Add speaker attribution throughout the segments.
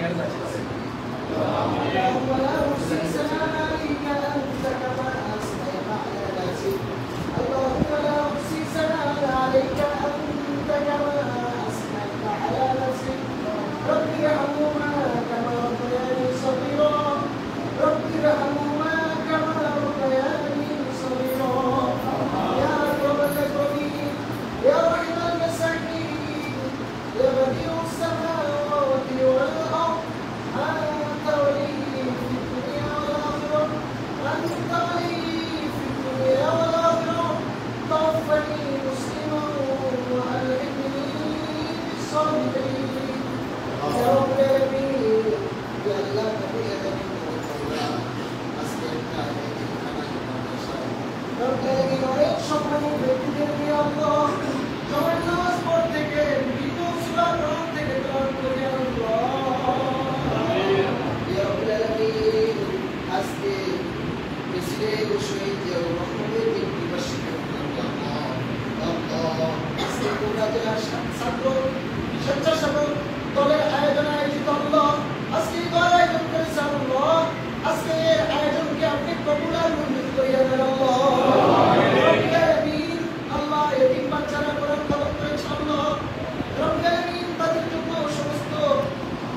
Speaker 1: اللهم لا نحصي ثناء أنت كما أثنيت على نفسك اللهم لا نحصي ثناء عليك أنت كما أثنيت على نفسك رب ارحمهما كما ربياني صغيرا رب ارحمهما كما ربياني صغيرا يا أكرم الأكرمين يا رحم المساكين يا بديع السماوات والأرض أنت ولي في الدنيا والآخرة أنت ولي في الدنيا والآخرة توفني مسلما وألحقني بالصالحين يا رب العالمين يا الله كبير رب العالمين অনেক সময় ব্যক্তিদেরকে আল্লাহ সবার নামাজ পড়তে থেকে বিভিন্ন সূরা কোরআন থেকে তেলাওয়াত করে আল্লাহ ইয়া রব্বুল আলামিন আজকে মিছিলে শহীদ জিয়াউর রহমানের দিনটি বার্ষিকী আল্লাহ আজকে গোটা জেলার ছাত্র স্বেচ্ছাসেবক দলের আয়োজনে আয়োজিত আল্লাহ আজকে দল আয়োজন করেছে আল্লাহ আজকে এর আয়োজনকে আপনি কবুল আর মঞ্জুর করিয়া দেন আল্লাহ রব্বুল আলামিন আল্লাহ এতিম বাচ্চারা কোরআন খতম করেছে আল্লাহ রব্বুল আলামিন তাদের জন্য সমস্ত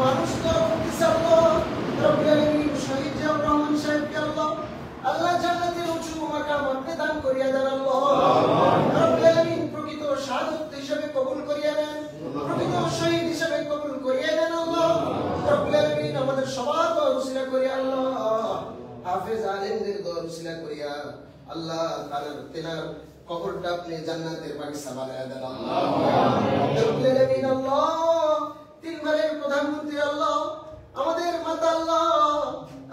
Speaker 1: মানুষ দোয়া করতেছে আল্লাহ রব্বুল আলামিন শহীদ জিয়াউর রহমান সাহেবকে আল্লাহ আল্লাহ জান্নাতের উঁচু মাকাম আপনি দান করিয়া দেন আল্লাহ রব্বুল আলামিন প্রকৃত শাহাদাত হিসেবে কবুল করিয়া নেন প্রকৃত শহীদ হিসেবে কবুল করিয়া নেন আল্লাহ রব্বুল আলামিন আমাদের সবার দোয়া উসিলা করিয়া আল্লাহ হাফেজ আলেমদের দোয়া উসিলা করিয়া আল্লাহ তাআলার তেনার কবরটা আপনি জান্নাতের বাগিচা বানায়া দেন আল্লাহ রব্বুল আলামিন আল্লাহ তিনবারের প্রধানমন্ত্রী আল্লাহ আমাদের মাতা আল্লাহ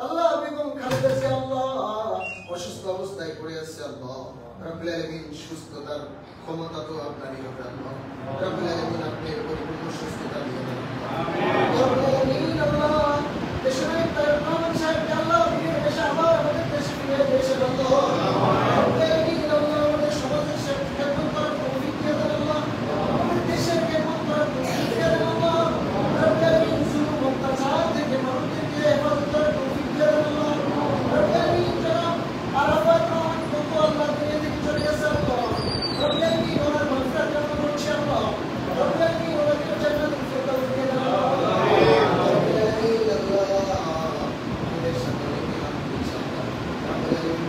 Speaker 1: আল্লাহ বেগম খালেদা জিয়া আল্লাহ অসুস্থ অবস্থায় পড়ে আছে আল্লাহ রব্বুল আলামিন সুস্থতার ক্ষমতা তো আপনারই হবে আল্লাহ রব্বুল আলামিন আপনি পরিপূর্ণ সুস্থতা দিয়ে দেন আমিন রব্বুল আলামিন আল্লাহ দেশের তারেক রহমান সাহেবকে আল্লাহ ফিরে এসে আবার আমাদের দেশে ফিরে এসে আল্লাহ রব্বুল আলামিন আল্লাহ আমাদের সমাজের খেদমত করার তৌফিক দিয়ে দেন আল্লাহ আমাদের দেশের খেদমত করার তৌফিক দিয়ে দেন আল্লাহ রব্বুল আলামিন জুলুম অত্যাচার থেকে মানুষদেরকে হেফাজত করার তৌফিক দিয়ে দেন আল্লাহ রব্বুল আলামিন জনাব আরাফাত রহমান কত আল্লাহ দুনিয়া থেকে চলে গেছে আল্লাহ রব্বুল আলামিন ওনার মাগফিরাত কামনা করছি আল্লাহ রব্বুল আলামিন ওনাকে জান্নাতুল ফিরদাউস দিয়ে দেন আল্লাহ রব্বুল আলামিন আল্লাহ আমাদের সকলকে ইনশাআল্লাহ রব্বুল আলামিন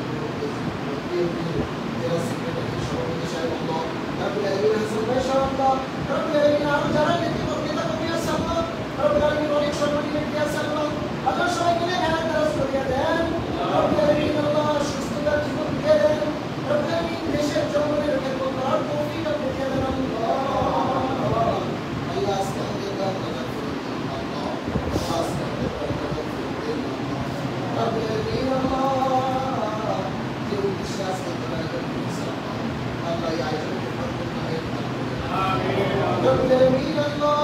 Speaker 1: যারা সেক্রেটারি সভাপতি সাহেব আল্লাহ রব্বুল আলামিন হাসান ভাই সাহেব আল্লাহ রব্বুল আলামিন আরো যারা নেতা কর্মী আছে আল্লাহ রব্বুল আলামিন অনেক সম্মানী ব্যক্তি আছে আল্লাহ আল্লাহ সবাইকে নেহাত দারাজ করিয়া দেন রব্বুল আলামিন আল্লাহ সুস্থতার জীবন দিয়ে দেন রব্বুল আলামিন দেশের জনগণের খেদমত করার তৌফিক আপনি দিয়ে দেন আল্লাহ আল্লাহ আজকে আমাদের দান করার আল্লাহ আজকে আমাদের দান করার রব্বুল আলামিন আল্লাহ যে উদ্দেশ্যে আজকে আমরা করেছি আল্লাহ এই আয়োজনকে কবুল করে আমিন রব্বুল আলামিন আল্লাহ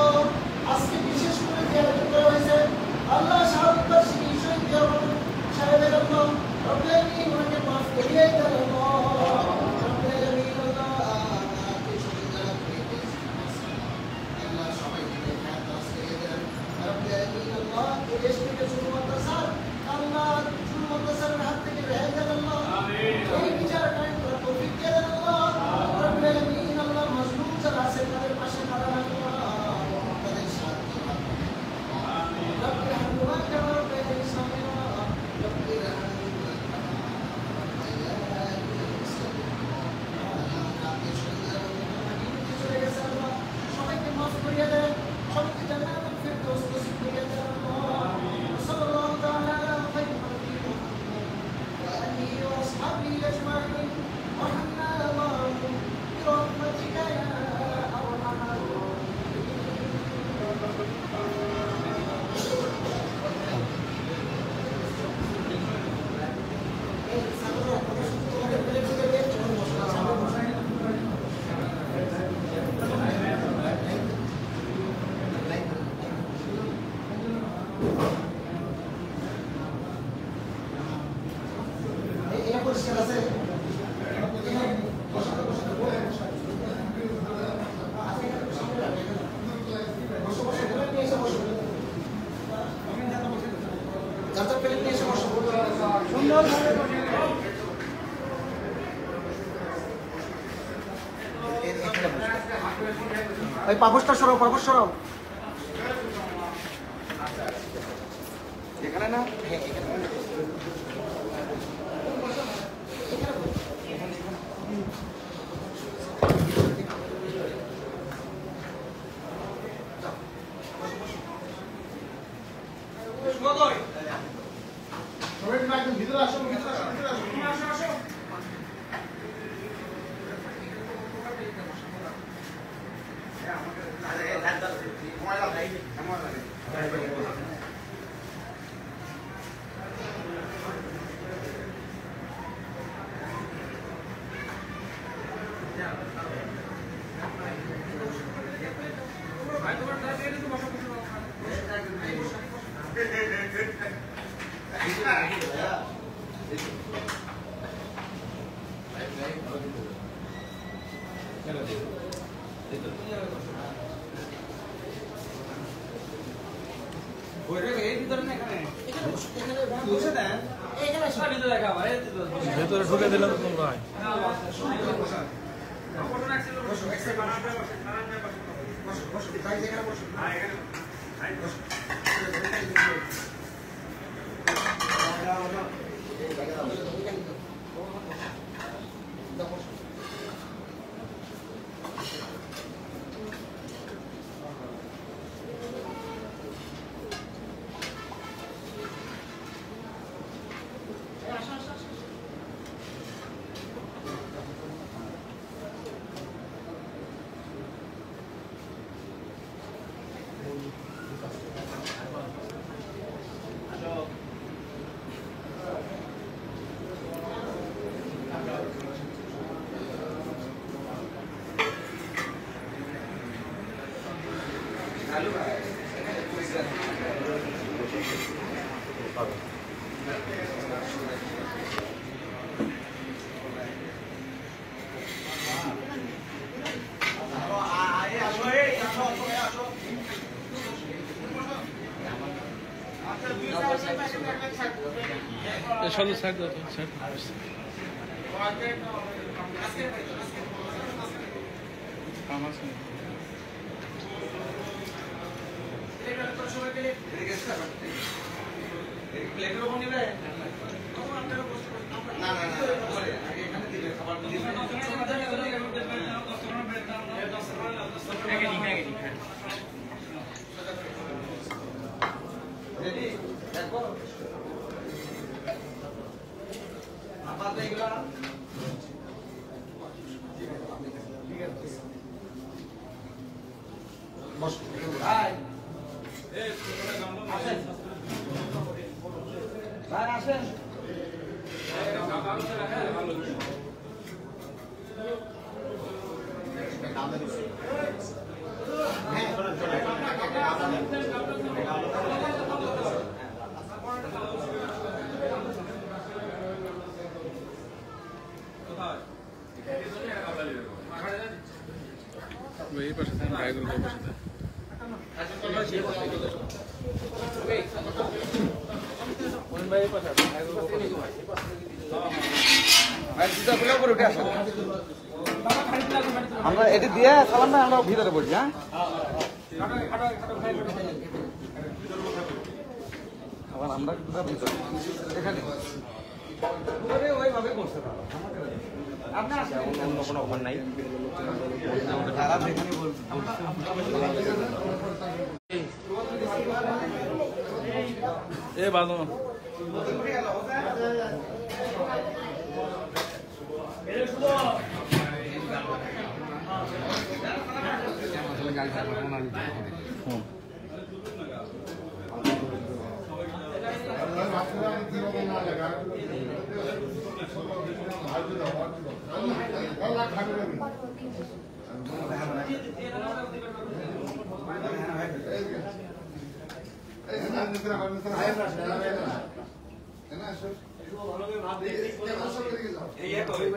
Speaker 1: এই পাপোশটা সরাও, পাপোশ সরাও। এখানে না? হ্যাঁ, এখানে। ভিতরে আসো, ভিতরে আসো, ভিতরে আসো, আসো, আসো।
Speaker 2: ভেতরে ঢুকে দিলাম তো তোমরা সাইড সাইড সাইড এই পাশে থাকেন গাইগুলো পাশে থাকেন
Speaker 1: আমরা এটি দিয়ে সালাম ভাই আমরা ভিতরে বলছি। হ্যাঁ আবার আমরা ভিতরে এখানে ওইভাবে করতে পারো আপনার অন্য কোনো ঘর নাই
Speaker 2: এ বাদো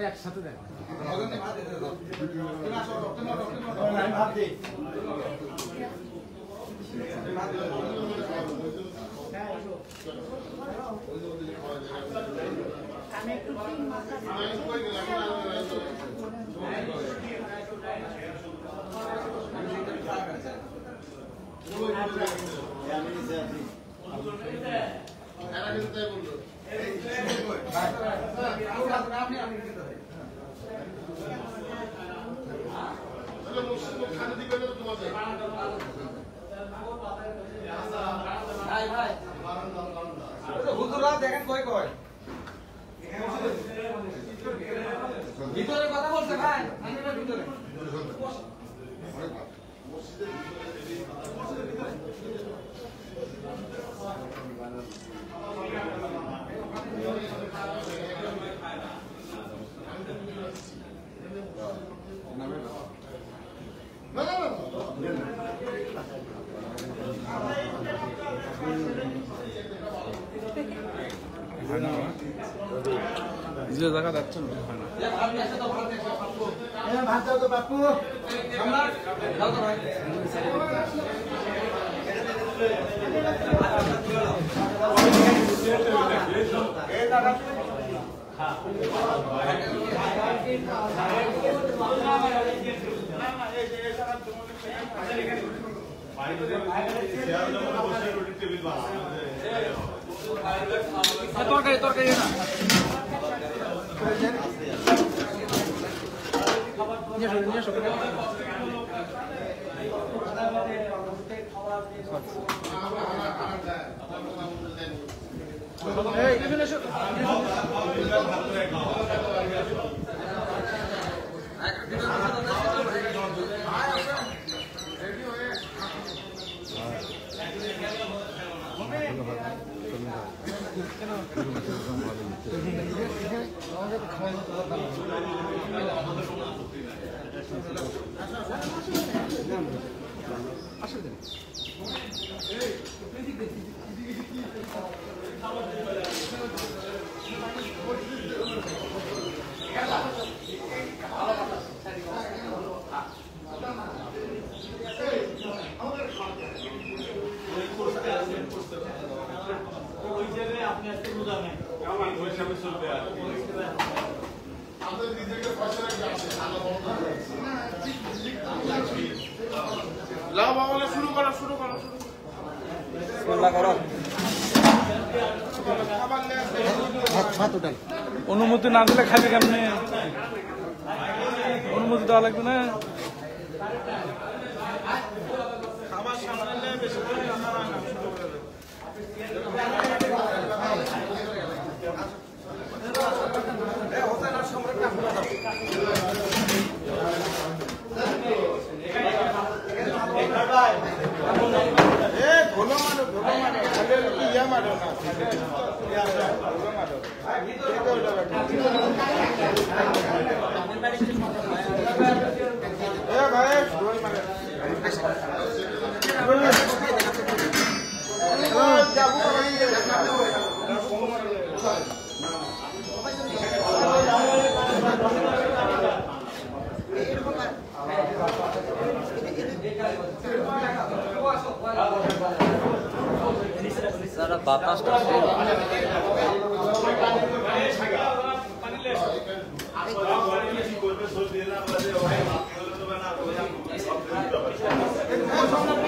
Speaker 2: একসাথে দেখো
Speaker 3: আমি একটু তিন মাথা
Speaker 1: দেখেন কই কই ভিতরে কথা বলছে ভাই ভিতরে
Speaker 2: হয় না নিজের জায়গা যাচ্ছে না হয় না
Speaker 1: ভাত দাও তো বাপু দাও তো ভাই
Speaker 2: তরকারি তরকারি না অনুমতি না দিলে খাবি কেমনে অনুমতি দেওয়া লাগবে না
Speaker 4: বাতাসটা
Speaker 1: Vamos